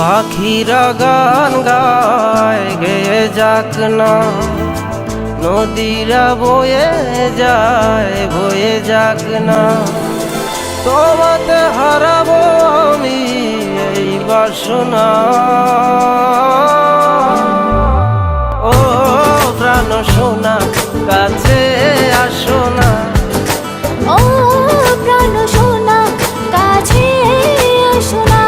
পাখিরা গান গায় গেয়ে যাক না, নদীরা বয়ে যাক না। তোমাতে হারাবো আমি এই বাসনা। ও প্রাণ সোনা কাছে আসো না। ও প্রাণ সোনা কাছে আসো না।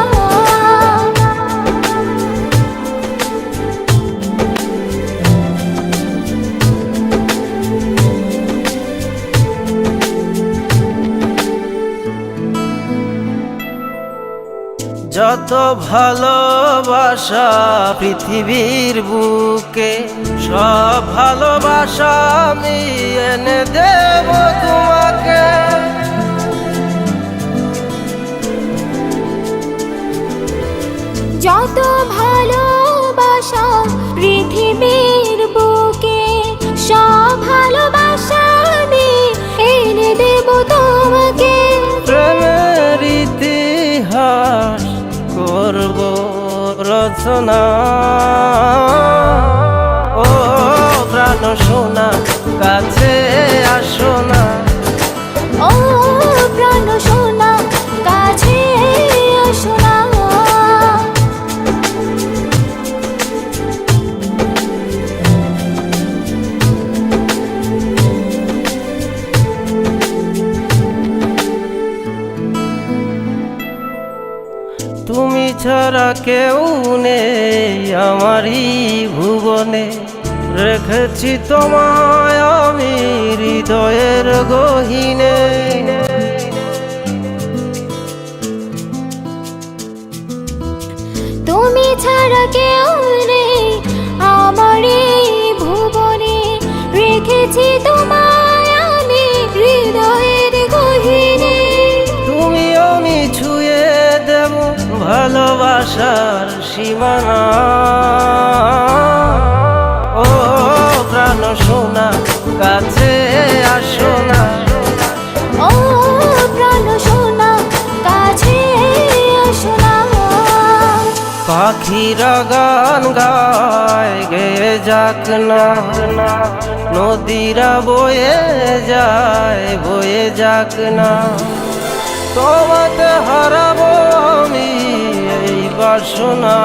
যত ভালোবাসা পৃথিবীর বুকে, সব ভালোবাসা আমি এনে দেব তোমাকে। যত ভালোবাসা পৃথিবীর বুকে, সব ভালোবাসা আমি এনে দেব তোমাকে। প্রেমের ইতিহাস করব রচনা। ও প্রাণ সোনা কাছে আসো না। ও প্রাণ সোনা কাছে আসো না। তুমি ছাড়া কেউ নেই আমারই ভুবনে, রেখেছি তোমায় আমি হৃদয়ের গহীনে। তুমি ছাড়া কেউ নেই আমার এই ভুবনে, রেখেছি তোমায় আমি হৃদয়ের গহীনে। তুমি আমি ছুঁয়ে দেব ভালোবাসার সীমানা। ও প্রাণ সোনা কাছে আসো না। ও প্রাণ সোনা কাছে আসো না। পাখিরা গান গায় গেয়ে যাক না, নদীরা বয়ে যাক না। তোমাতে হারাবো আমি এই বাসনা।